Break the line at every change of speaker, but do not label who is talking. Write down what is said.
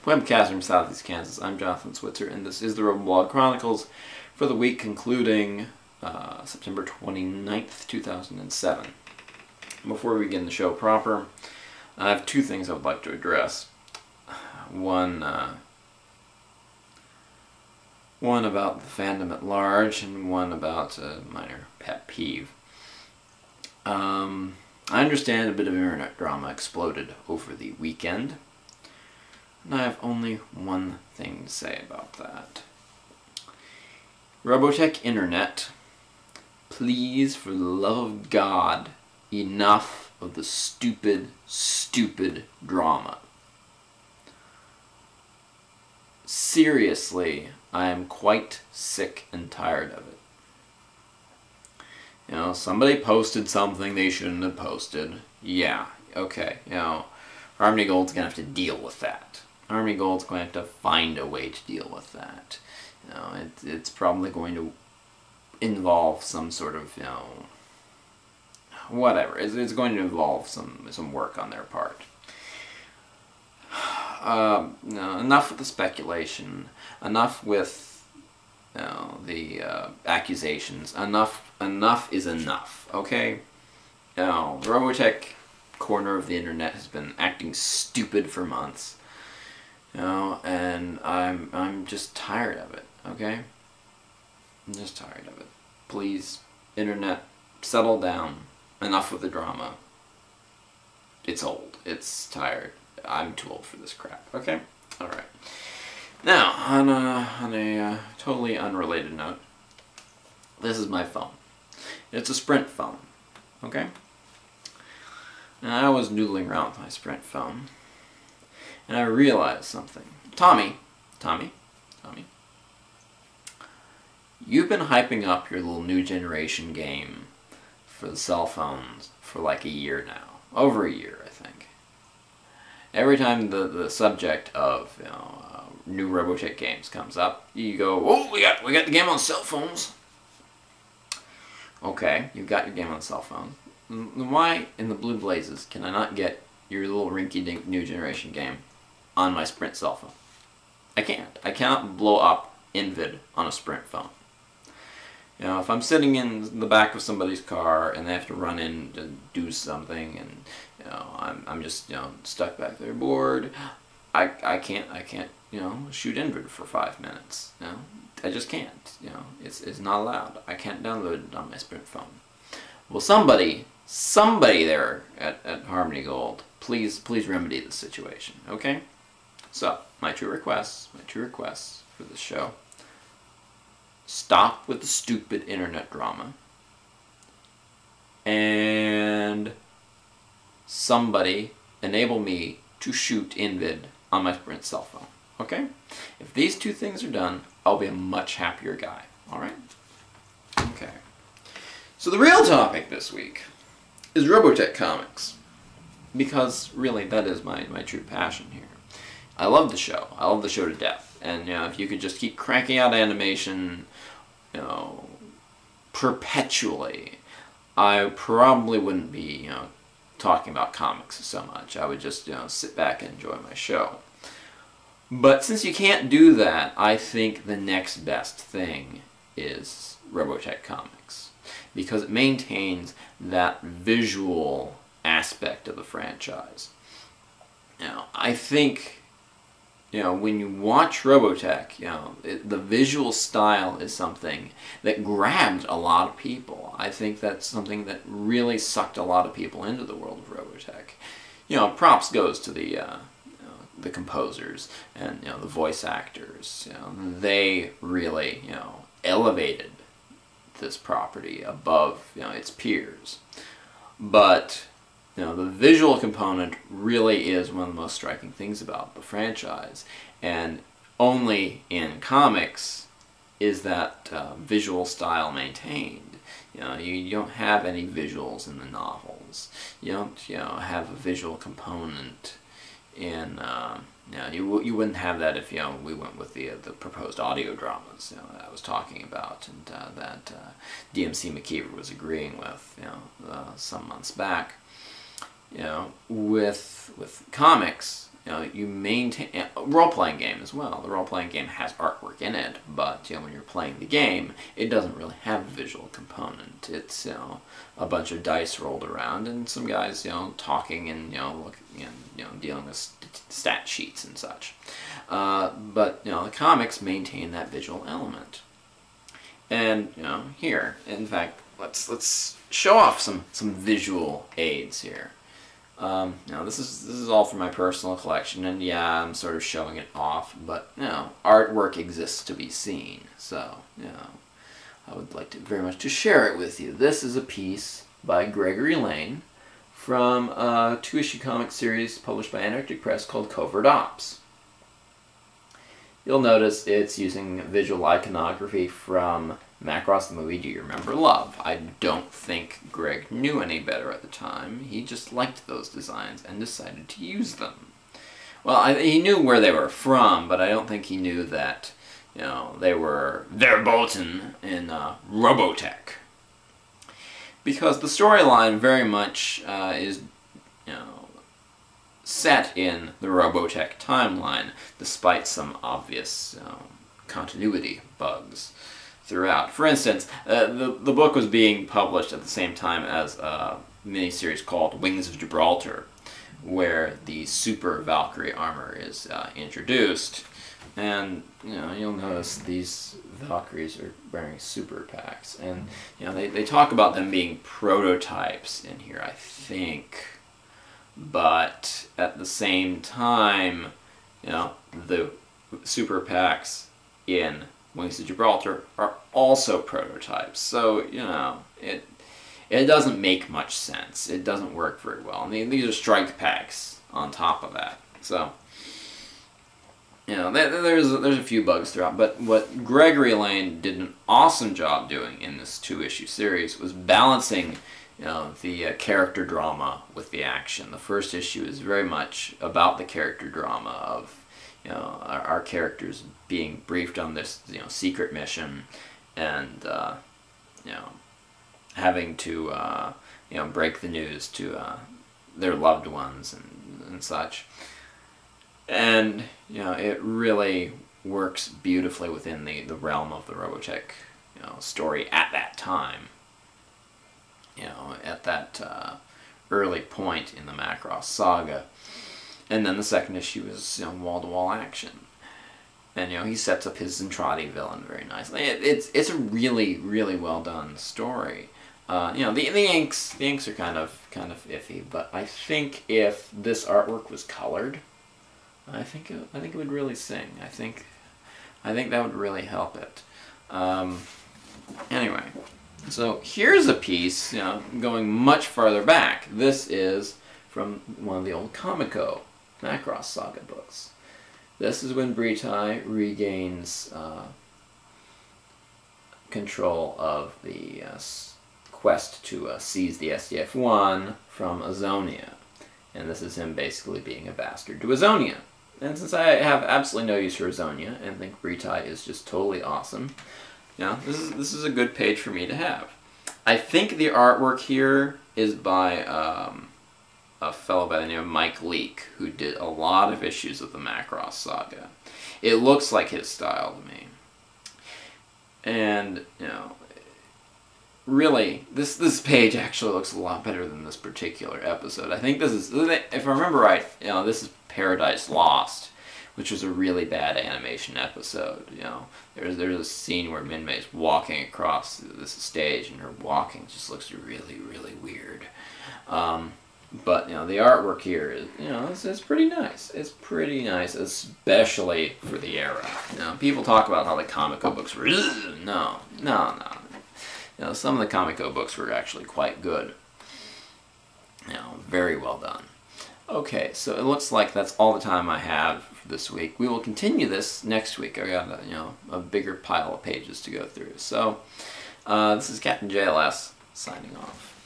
Webcast from Southeast Kansas. I'm Jonathan Switzer, and this is the Roboblog Chronicles for the week concluding September 29th, 2007. Before we begin the show proper, I have two things I would like to address. One about the fandom at large, and one about a minor pet peeve. I understand a bit of internet drama exploded over the weekend, and I have only one thing to say about that. Robotech Internet, please, for the love of God, enough of the stupid drama. Seriously, I am quite sick and tired of it. You know, somebody posted something they shouldn't have posted. Yeah, okay, you know, Harmony Gold's gonna have to deal with that. Harmony Gold's going to have to find a way to deal with that. You know, it's probably going to involve some sort of, you know, whatever. It's going to involve some work on their part. No, enough with the speculation. Enough with, you know, the accusations. Enough is enough. Okay. You know, the Robotech corner of the internet has been acting stupid for months. You know, and I'm just tired of it. Okay. I'm just tired of it. Please, internet, settle down. Enough with the drama. It's old. It's tired. I'm too old for this crap. Okay? Alright. Now, on a totally unrelated note, this is my phone. It's a Sprint phone. Okay? Now, I was noodling around with my Sprint phone, and I realized something. Tommy, you've been hyping up your little new generation game for the cell phones for like a year now. Over a year, I think. Every time the subject of, you know, new Robotech games comes up, you go, oh, we got the game on cell phones. Okay, you've got your game on cell phone. Why in the blue blazes can I not get your little rinky-dink new generation game on my Sprint cell phone? I can't. I cannot blow up Invid on a Sprint phone. You know, if I'm sitting in the back of somebody's car and they have to run in to do something, and you know, I'm just, you know, stuck back there bored, I can't you know, shoot Invid for 5 minutes. You know, I just can't. You know, it's not allowed. I can't download it on my Sprint phone. Well, somebody there at Harmony Gold, please remedy the situation. Okay? So my two requests for this show. Stop with the stupid internet drama. And somebody enable me to shoot Invid on my Sprint cell phone. Okay? If these two things are done, I'll be a much happier guy. Alright? Okay. So the real topic this week is Robotech comics. Because, really, that is my true passion here. I love the show. I love the show to death. And, you know, if you could just keep cranking out animation, you know, perpetually, I probably wouldn't be, you know, talking about comics so much. I would just, you know, sit back and enjoy my show. But since you can't do that, I think the next best thing is Robotech comics. Because it maintains that visual aspect of the franchise. Now, I think, you know, when you watch Robotech, you know, the visual style is something that grabbed a lot of people. I think that's something that really sucked a lot of people into the world of Robotech. You know, props goes to the composers and, you know, the voice actors. You know, they really, you know, elevated this property above, you know, its peers. But, you know, the visual component really is one of the most striking things about the franchise, and only in comics is that visual style maintained. You know, you don't have any visuals in the novels. You don't, you know, have a visual component in, you know, you wouldn't have that if, you know, we went with the proposed audio dramas, you know, that I was talking about, and that DMC McKeever was agreeing with, you know, some months back. You know, with comics, you maintain a role-playing game as well. The role-playing game has artwork in it, but when you're playing the game, it doesn't really have a visual component. It's a bunch of dice rolled around and some guys talking and looking and dealing with stat sheets and such. But the comics maintain that visual element. And here, in fact, let's show off some visual aids here. Now this is all from my personal collection, and yeah, I'm sort of showing it off, but artwork exists to be seen, so I would like to very much to share it with you. This is a piece by Gregory Lane from a 2-issue comic series published by Anarctic Press called Covert Ops. You'll notice it's using visual iconography from Macross the movie Do You Remember Love? I don't think Greg knew any better at the time. He just liked those designs and decided to use them. Well, he knew where they were from, but I don't think he knew that they were verboten in Robotech. Because the storyline very much is set in the Robotech timeline, despite some obvious continuity bugs throughout. For instance, the book was being published at the same time as a miniseries called Wings of Gibraltar, where the Super Valkyrie armor is introduced, and you'll notice these Valkyries are wearing super packs, and they talk about them being prototypes in here, I think, but at the same time, the super packs in Wings of Gibraltar are also prototypes, so it doesn't make much sense. It doesn't work very well. I mean, these are strike packs on top of that, so there's a few bugs throughout. But what Gregory Lane did an awesome job doing in this 2-issue series was balancing the character drama with the action. The first issue is very much about the character drama of our characters being briefed on this secret mission, and having to break the news to their loved ones and such. And it really works beautifully within the realm of the Robotech story at that time. At that early point in the Macross saga. And then the second issue is wall-to-wall action. And he sets up his Zentradi villain very nicely. It's a really, really well done story. The inks are kind of iffy, but I think if this artwork was colored, I think it would really sing. I think that would really help it. Anyway, so here's a piece going much farther back. This is from one of the old Comico Macross Saga books. This is when Britai regains control of the quest to seize the SDF-1 from Azonia. And this is him basically being a bastard to Azonia. And since I have absolutely no use for Azonia and think Britai is just totally awesome, this is a good page for me to have. I think the artwork here is by a fellow by the name of Mike Leake, who did a lot of issues of the Macross Saga. It looks like his style to me. And, really, this page actually looks a lot better than this particular episode. I think this is, if I remember right, this is Paradise Lost, which was a really bad animation episode. There's a scene where Minmei's walking across this stage, and her walking just looks really, really weird. But the artwork here is it's pretty nice. It's pretty nice, especially for the era. People talk about how the Comico books were no. Some of the Comico books were actually quite good. Very well done. Okay, so it looks like that's all the time I have for this week. We will continue this next week. I got a bigger pile of pages to go through. So this is Captain JLS signing off.